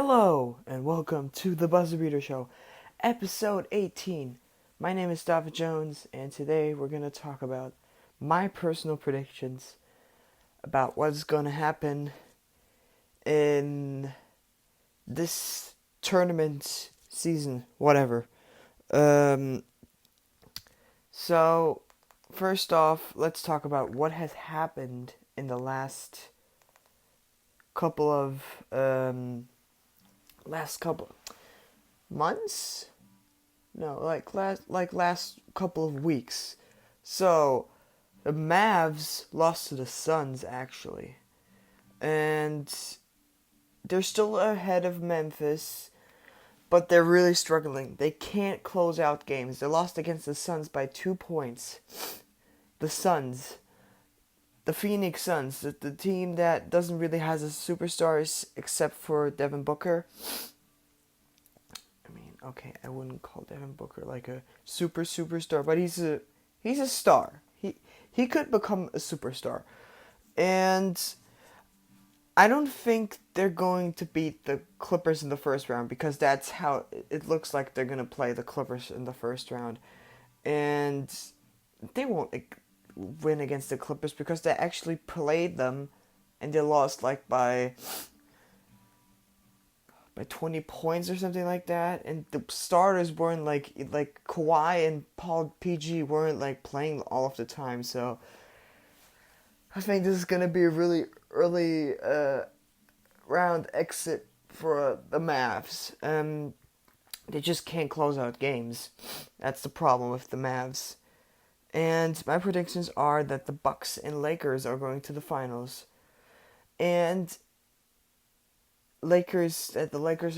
Hello, and welcome to the Buzzerbeater Show, episode 18. My name is David Jones, and today we're going to talk about my personal predictions about what's going to happen in this tournament season, whatever. So, first off, let's talk about what has happened in the last couple of months? No, last couple of weeks. So the Mavs lost to the Suns actually. And they're still ahead of Memphis, but they're really struggling. They can't close out games. They lost against the Suns by 2 points. The Suns. The Phoenix Suns, the team that doesn't really has a superstars except for Devin Booker. I mean, okay, I wouldn't call Devin Booker like a superstar, but he's a star. He could become a superstar. And I don't think they're going to beat the Clippers in the first round because that's how it looks like they're going to play the Clippers in the first round. And they won't win against the Clippers because they actually played them and they lost like by 20 points or something like that, and the starters weren't like Kawhi and Paul PG weren't like playing all of the time, so I think this is gonna be a really early round exit for the Mavs. They just can't close out games. That's the problem with the Mavs. And my predictions are that the Bucks and Lakers are going to the finals. And the Lakers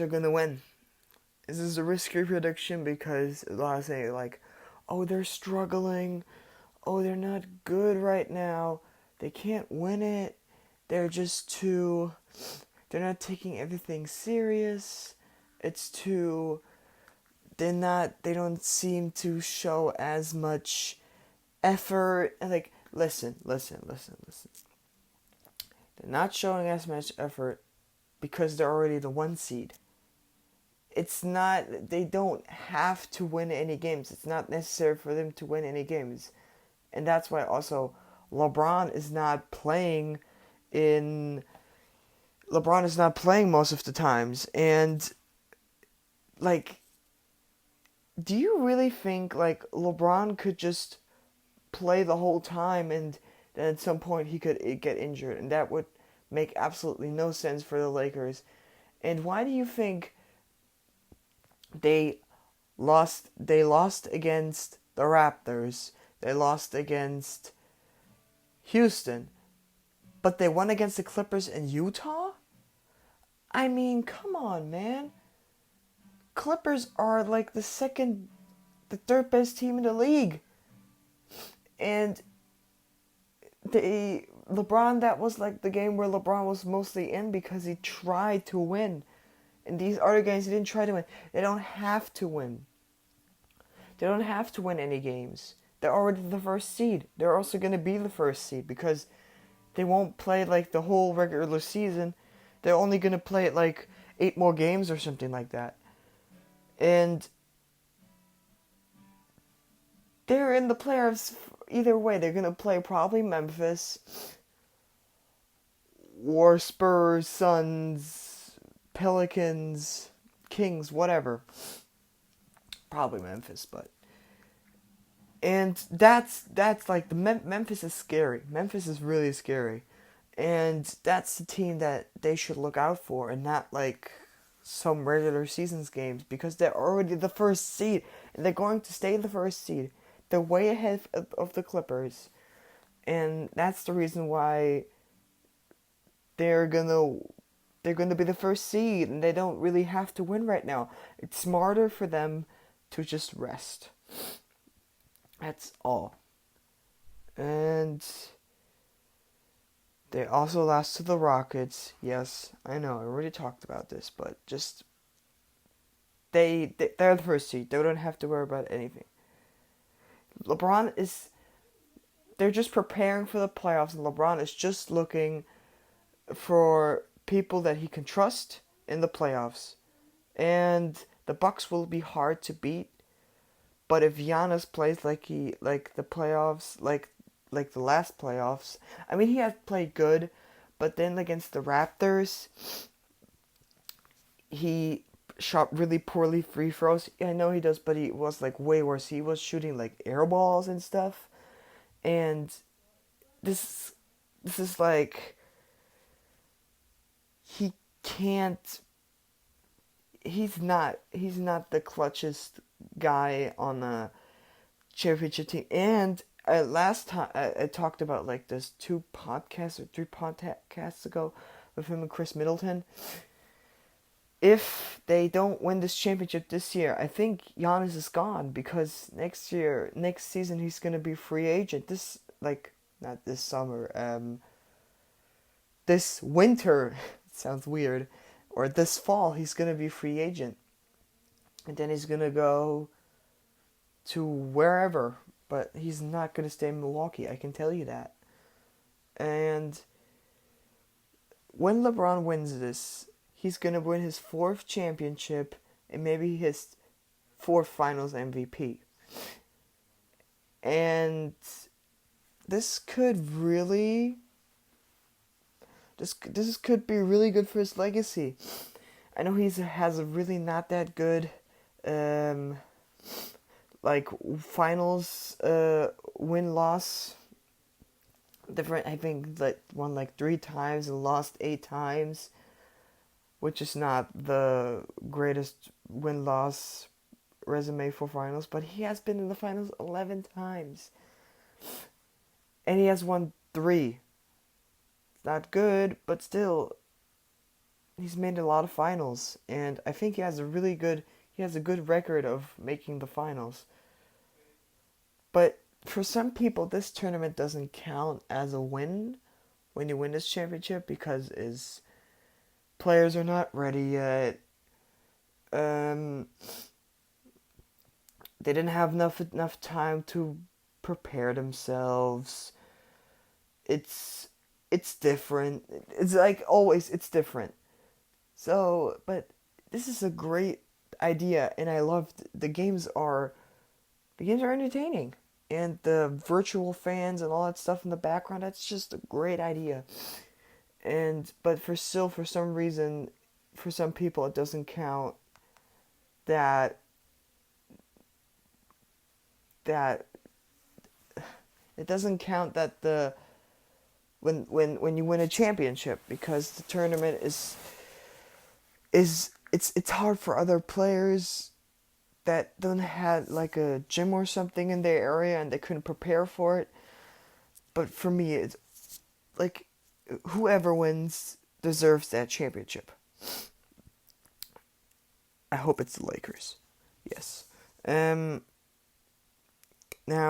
are going to win. This is a risky prediction because a lot of say like, oh, they're struggling. Oh, they're not good right now. They can't win it. They're not taking everything serious. They don't seem to show as much effort. And like, listen. They're not showing as much effort because they're already the 1 seed. They don't have to win any games. It's not necessary for them to win any games. And that's why also LeBron is not playing most of the times. And like, do you really think like LeBron could just play the whole time and then at some point he could get injured, and that would make absolutely no sense for the Lakers? And why do you think they lost against the Raptors, they lost against Houston, but they won against the Clippers in Utah? I mean, come on, man. Clippers are like the third best team in the league. And LeBron, that was like the game where LeBron was mostly in because he tried to win. And these other games, he didn't try to win. They don't have to win. They don't have to win any games. They're already the first seed. They're also going to be the first seed because they won't play like the whole regular season. They're only going to play like 8 more games or something like that. And they're in the playoffs either way. They're going to play probably Memphis or Spurs, Suns, Pelicans, Kings, whatever. Probably Memphis, but... And that's like, Memphis is scary. Memphis is really scary. And that's the team that they should look out for and not like some regular seasons games because they're already the first seed and they're going to stay the first seed. They're way ahead of the Clippers, and that's the reason why they're gonna be the first seed, and they don't really have to win right now. It's smarter for them to just rest. That's all. And they also lost to the Rockets. Yes, I know, I already talked about this, but just they're the first seed. They don't have to worry about anything. They're just preparing for the playoffs, and LeBron is just looking for people that he can trust in the playoffs, and the Bucks will be hard to beat. But if Giannis plays like the playoffs, like the last playoffs, I mean he has played good, but then against the Raptors, he shot really poorly free throws. I know he does, but he was like way worse. He was shooting like air balls and stuff, and this this is like he can't. He's not the clutchest guy on the championship team. And last time I talked about like this 2 podcasts or 3 podcasts ago with him and Chris Middleton. If they don't win this championship this year, I think Giannis is gone because next season he's gonna be free agent. Not this summer, this winter. It sounds weird, or this fall he's gonna be free agent, and then he's gonna go to wherever, but he's not gonna stay in Milwaukee. I can tell you that. And when LeBron wins this, he's going to win his 4th championship and maybe his 4th finals MVP. And this could really this could be really good for his legacy. I know he has a really not that good like finals win-loss different. I think like won like 3 times and lost 8 times, which is not the greatest win-loss resume for finals, but he has been in the finals 11 times. And he has won 3. Not good, but still he's made a lot of finals, and I think he has a good record of making the finals. But for some people this tournament doesn't count as a win when you win this championship because his players are not ready yet. They didn't have enough time to prepare themselves. It's different. It's like always, it's different. So, but this is a great idea, and I loved the games are entertaining, and the virtual fans and all that stuff in the background. That's just a great idea. And but for some reason, for some people, it doesn't count that that it doesn't count that the when you win a championship, because the tournament it's hard for other players that don't have like a gym or something in their area and they couldn't prepare for it. But for me, it's like whoever wins deserves that championship. I hope it's the Lakers. Yes. Now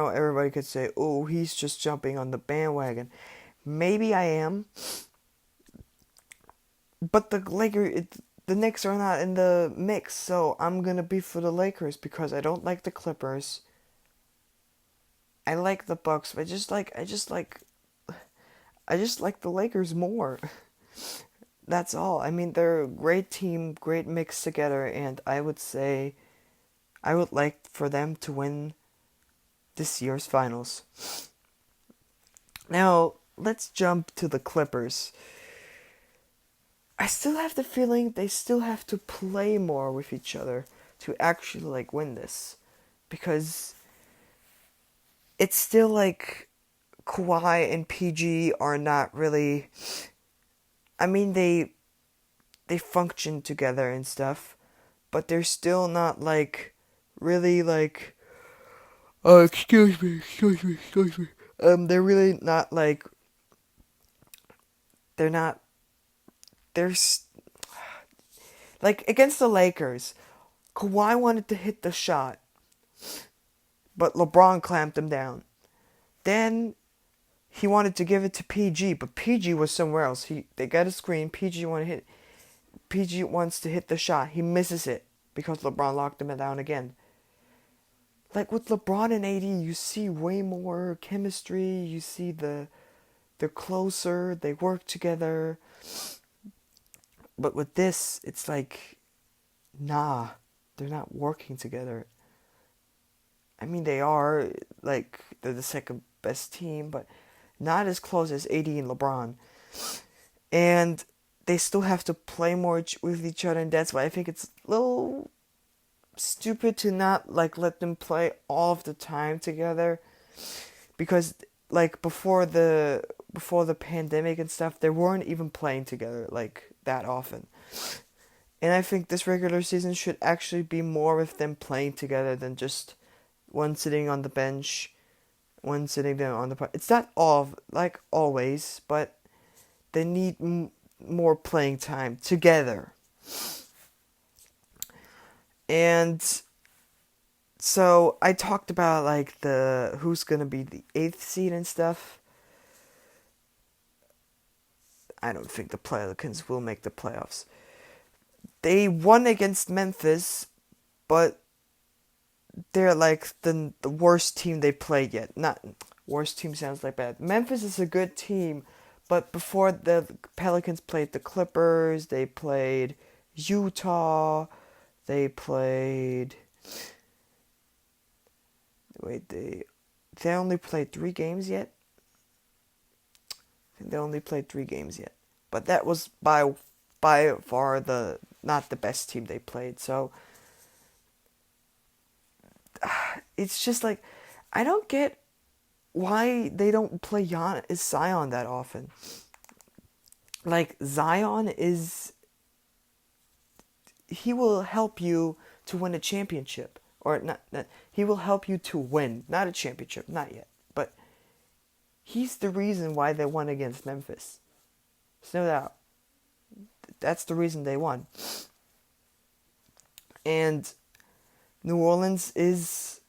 everybody could say, "Oh, he's just jumping on the bandwagon." Maybe I am, but the Knicks are not in the mix, so I'm gonna be for the Lakers because I don't like the Clippers. I like the Bucks, but I just like the Lakers more. That's all. I mean, they're a great team, great mix together, and I would say I would like for them to win this year's finals. Now, let's jump to the Clippers. I still have the feeling they still have to play more with each other to actually like win this, because it's still like Kawhi and PG are not really. I mean, they function together and stuff, but they're still not like really like. Oh, excuse me. They're really not like. They're not. They're like against the Lakers. Kawhi wanted to hit the shot, but LeBron clamped him down. Then he wanted to give it to PG, but PG was somewhere else. They got a screen. PG wants to hit the shot. He misses it because LeBron locked him down again. Like with LeBron and AD, you see way more chemistry. You see they're closer. They work together. But with this, it's like, nah, they're not working together. I mean, they are, like, they're the second best team, but not as close as AD and LeBron. And they still have to play more with each other, and that's why I think it's a little stupid to not, like, let them play all of the time together. Because, like, before the pandemic and stuff, they weren't even playing together, like, that often. And I think this regular season should actually be more with them playing together than just one sitting on the bench, one sitting there on the park. It's not all like always, but they need more playing time together. And so I talked about like the who's gonna be the 8th seed and stuff. I don't think the Pelicans will make the playoffs. They won against Memphis, but they're like the worst team they played yet. Not worst team sounds like bad. Memphis is a good team, but before the Pelicans played the Clippers, they played Utah, they played. Wait, they only played 3 games yet. I think they only played 3 games yet, but that was by far the not the best team they played. So it's just like I don't get why they don't play Zion that often. Like Zion he will help you to win a championship, or not he will help you to win, not a championship, not yet, but he's the reason why they won against Memphis. There's no doubt. That's the reason they won. And New Orleans is...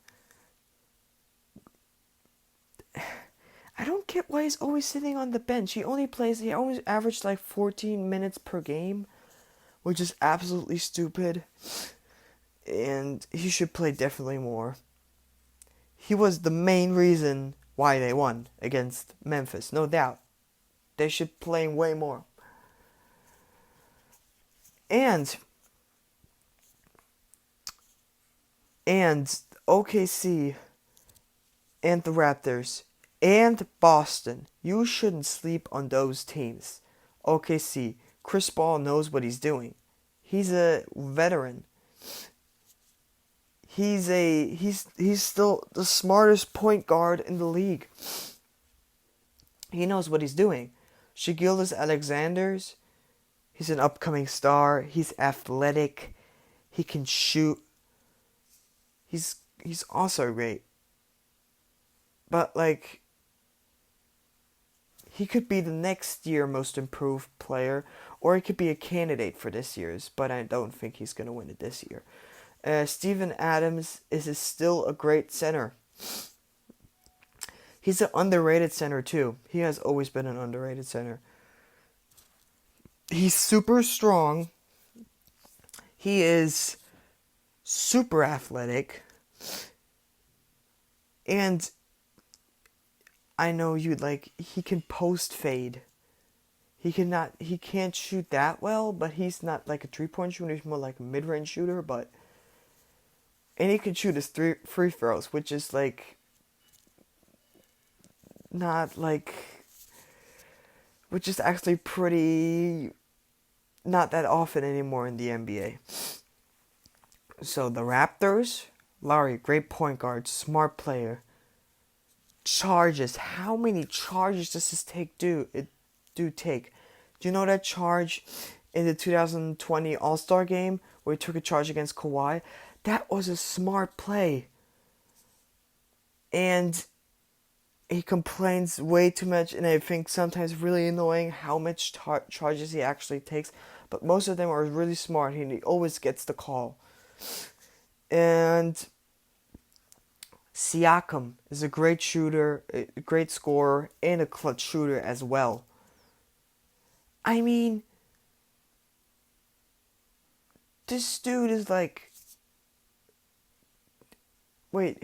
I don't get why he's always sitting on the bench. He always averaged like 14 minutes per game, which is absolutely stupid. And he should play definitely more. He was the main reason why they won against Memphis, no doubt. They should play way more. And OKC and the Raptors and Boston, you shouldn't sleep on those teams. OKC, Chris Paul knows what he's doing. He's a veteran. He's still the smartest point guard in the league. He knows what he's doing. Shai Gilgeous-Alexander, he's an upcoming star. He's athletic. He can shoot. He's also great. But like, he could be the next year most improved player, or he could be a candidate for this year's, but I don't think he's going to win it this year. Steven Adams is still a great center. He's an underrated center too. He has always been an underrated center. He's super strong. He is super athletic. And I know he can post fade. He can't shoot that well, but he's not like a 3-point shooter. He's more like a mid-range shooter, and he can shoot his free throws, which is like not like, which is actually pretty not that often anymore in the NBA. So the Raptors, Lowry, great point guard, smart player. Charges. How many charges does this take? Do you know that charge in the 2020 All-Star game where he took a charge against Kawhi? That was a smart play. And he complains way too much, and I think sometimes really annoying how much charges he actually takes. But most of them are really smart, and he always gets the call. And Siakam is a great shooter, a great scorer, and a clutch shooter as well. I mean, this dude is like... Wait,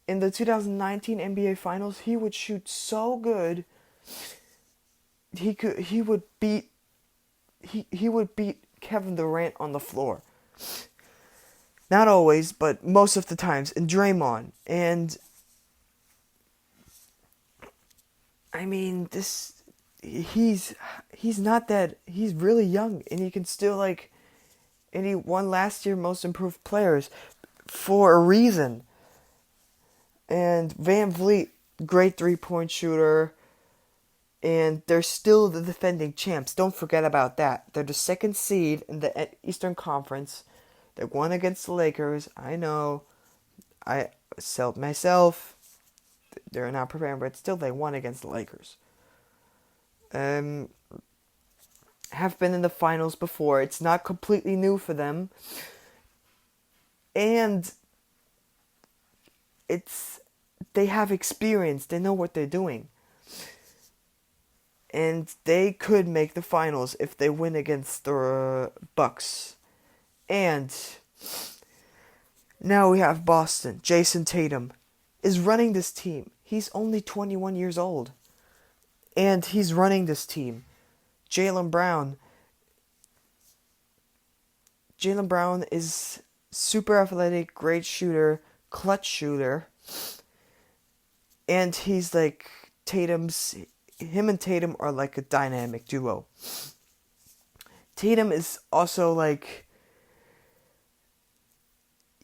in the 2019 NBA Finals, he would shoot so good. He would beat he would beat Kevin Durant on the floor. Not always, but most of the times. And Draymond. And I mean, he's not that, he's really young, and he can still, like, and he won last year Most Improved Players for a reason. And Van Vliet, great 3-point shooter, and they're still the defending champs. Don't forget about that. They're the second seed in the Eastern Conference. They won against the Lakers. I know. I sold myself. They're not preparing, but still they won against the Lakers. Have been in the finals before. It's not completely new for them. And they have experience. They know what they're doing. And they could make the finals if they win against the Bucks. And now we have Boston. Jason Tatum is running this team. He's only 21 years old. And he's running this team. Jaylen Brown is super athletic, great shooter, clutch shooter. And he's like him and Tatum are like a dynamic duo. Tatum is also like,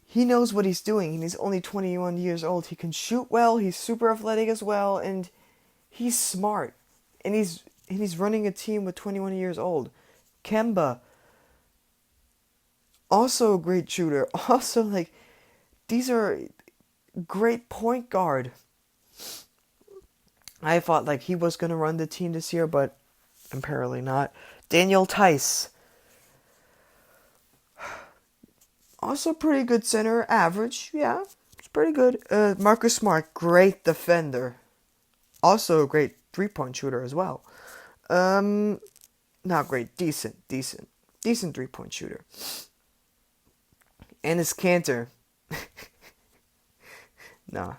he knows what he's doing, and he's only 21 years old. He can shoot well, he's super athletic as well, and he's smart. And he's running a team with 21 years old. Kemba, also a great shooter. Also, like, these are great point guard. I thought, like, he was going to run the team this year, but apparently not. Daniel Tice, also pretty good center. Average, yeah, it's pretty good. Marcus Smart, great defender. Also a great 3-point shooter as well. Not great, decent 3-point shooter. Enes Kanter. No,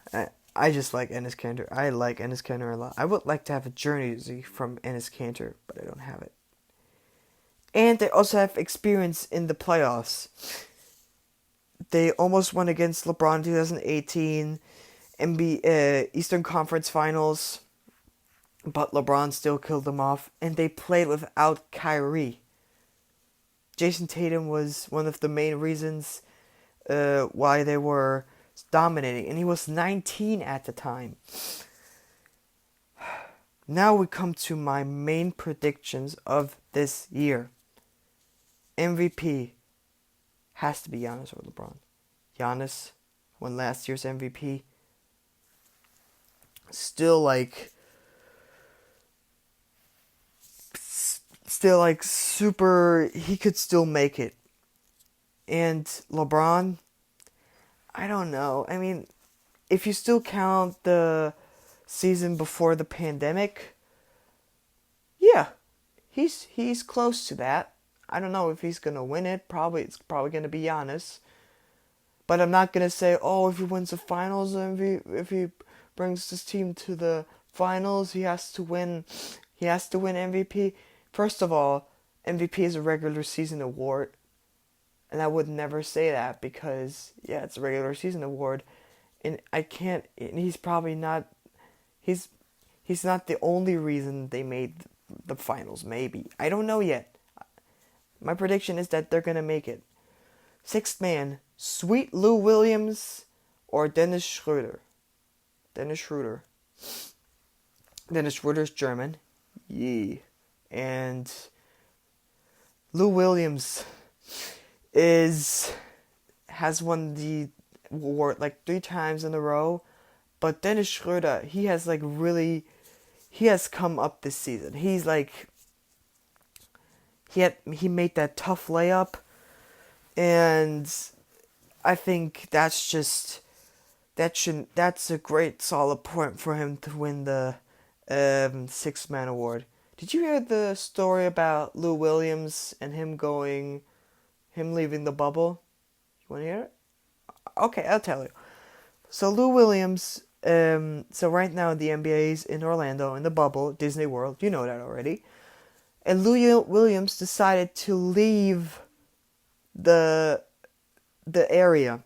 I just like Enes Kanter. I like Enes Kanter a lot. I would like to have a jersey from Enes Kanter, but I don't have it. And they also have experience in the playoffs. They almost won against LeBron in 2018 Eastern Conference Finals, but LeBron still killed them off, and they played without Kyrie. Jason Tatum was one of the main reasons why they were dominating, and he was 19 at the time. Now we come to my main predictions of this year. MVP has to be Giannis or LeBron. Giannis won last year's MVP. Still super, he could still make it. And LeBron, I don't know. I mean, if you still count the season before the pandemic, yeah, he's close to that. I don't know if he's gonna win it. It's probably gonna be Giannis. But I'm not gonna say, oh, if he wins the finals, if he brings this team to the finals, he has to win MVP. First of all, MVP is a regular season award. And I would never say that because, yeah, it's a regular season award. And he's probably not, he's not the only reason they made the finals, maybe. I don't know yet. My prediction is that they're going to make it. Sixth man, Sweet Lou Williams or Dennis Schroeder. Dennis Schroeder's German. Yee. And Lou Williams has won the award like 3 times in a row, but Dennis Schroeder, he has come up this season. He's like, he made that tough layup, and I think that's a great solid point for him to win the 6th man award. Did you hear the story about Lou Williams and him leaving the bubble? You want to hear it? Okay, I'll tell you. So Lou Williams, so right now the NBA is in Orlando in the bubble, Disney World, you know that already. And Lou Williams decided to leave the area.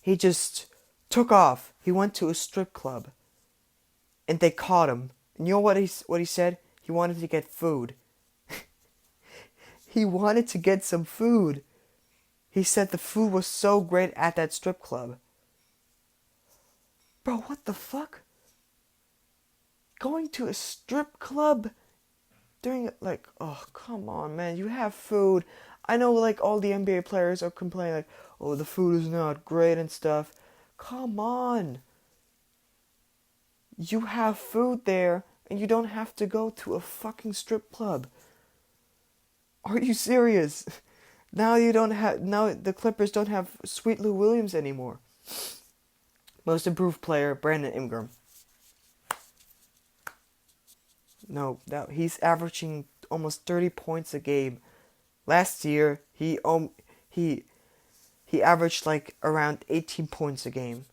He just took off. He went to a strip club, and they caught him. And you know what he said? He wanted to get food. He wanted to get some food. He said the food was so great at that strip club. Bro, what the fuck? Going to a strip club during, like, oh, come on, man. You have food. I know, like, all the NBA players are complaining, like, oh, the food is not great and stuff. Come on. You have food there, and you don't have to go to a fucking strip club. Are you serious? Now the Clippers don't have Sweet Lou Williams anymore. Most improved player, Brandon Ingram. No, he's averaging almost 30 points a game. Last year, he averaged like around 18 points a game.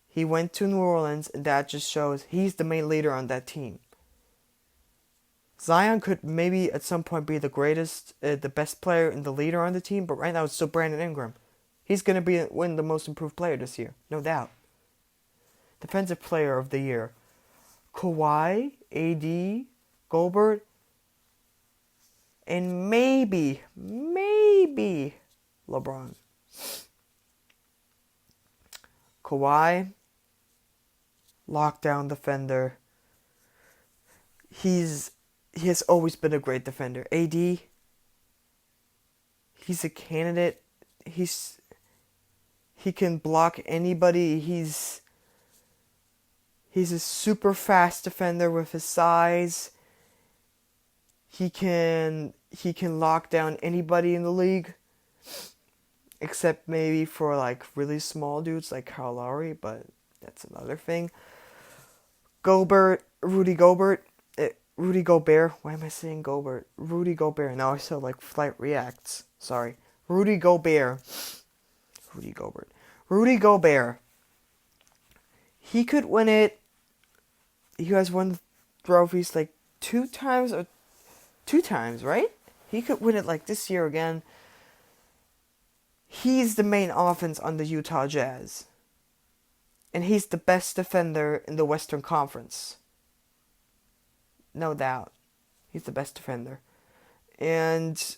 He went to New Orleans, and that just shows he's the main leader on that team. Zion could maybe at some point be the greatest, the best player and the leader on the team, but right now it's still Brandon Ingram. He's going to win the most improved player this year, no doubt. Defensive player of the year, Kawhi, AD, Gobert, and maybe LeBron. Kawhi, lockdown defender. He has always been a great defender. AD, he's a candidate. He can block anybody. He's a super fast defender with his size. He can lock down anybody in the league, except maybe for like really small dudes like Kyle Lowry, but that's another thing. Rudy Gobert. Why am I saying Gobert? Rudy Gobert. Now I said like Flight Reacts. Sorry. Rudy Gobert. He could win it. He has won trophies like two times, right? He could win it like this year again. He's the main offense on the Utah Jazz. And he's the best defender in the Western Conference. No doubt. He's the best defender. And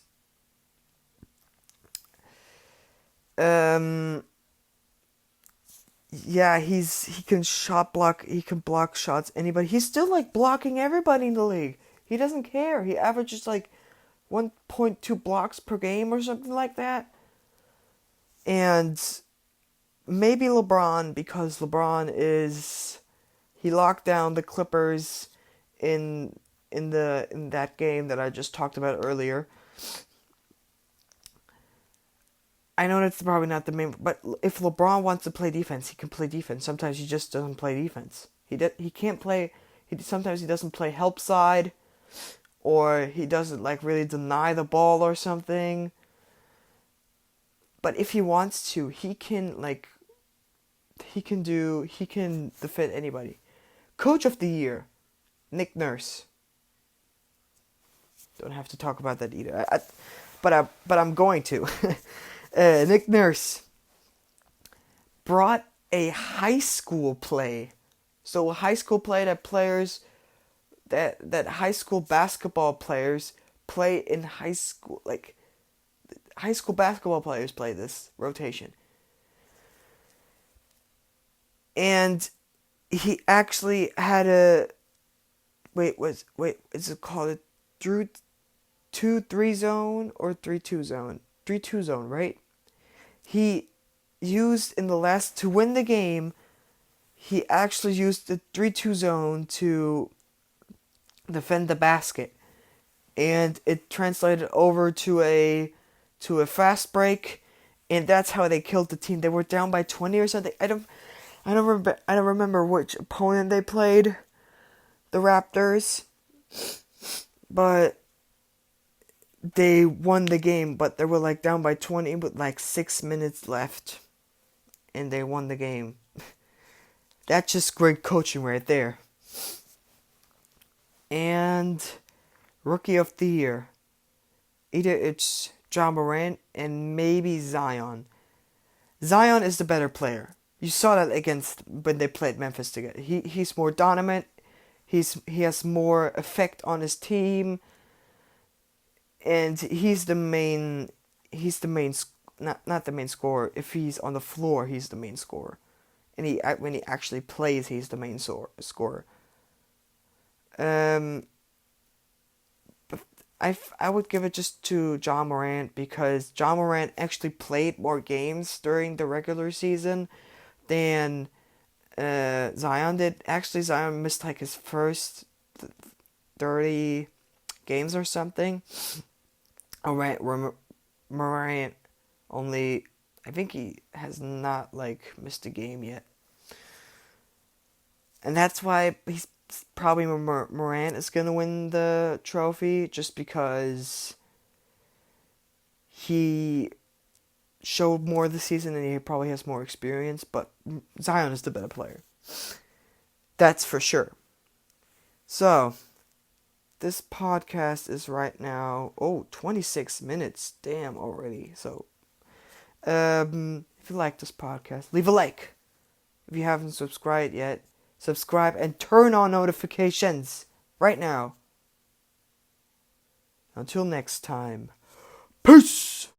yeah, he can shot block, he can block shots anybody. He's still like blocking everybody in the league. He doesn't care. He averages like 1.2 blocks per game or something like that. And maybe LeBron, because he locked down the Clippers in that game that I just talked about earlier. I know that's probably not the main, but if LeBron wants to play defense, he can play defense. Sometimes he just doesn't play defense. He can't play. Sometimes he doesn't play help side, or he doesn't like really deny the ball or something. But if he wants to, he can defend anybody. Coach of the year, Nick Nurse. Don't have to talk about that either. But I'm going to. Nick Nurse brought a high school play. So a high school play that high school basketball players play in high school, like high school basketball players play this rotation. And he actually had is it called a 2-3 zone or 3-2 zone? 3-2 zone, right? He used to win the game, he actually used the 3-2 zone to defend the basket. And it translated over to a fast break, and that's how they killed the team. They were down by 20 or something. I don't remember which opponent they played, the Raptors, but they won the game. But they were like down by 20 with like 6 minutes left, and they won the game. That's just great coaching right there. And Rookie of the Year. Either it's Ja Morant and maybe Zion. Zion is the better player. You saw that against when they played Memphis together. He's more dominant. He has more effect on his team, and he's the main. He's the main. Not the main scorer. If he's on the floor, he's the main scorer, and when he actually plays, he's the main scorer. But I would give it just to Ja Morant because Ja Morant actually played more games during the regular season than Zion did. Actually, Zion missed like his first 30 games or something. Morant only, I think he has not like missed a game yet, and that's why he's probably Morant is gonna win the trophy just because he showed more this season and he probably has more experience. But Zion is the better player. That's for sure. So, this podcast is right now, 26 minutes. Damn, already. So, if you like this podcast, leave a like. If you haven't subscribed yet, subscribe and turn on notifications right now. Until next time, peace!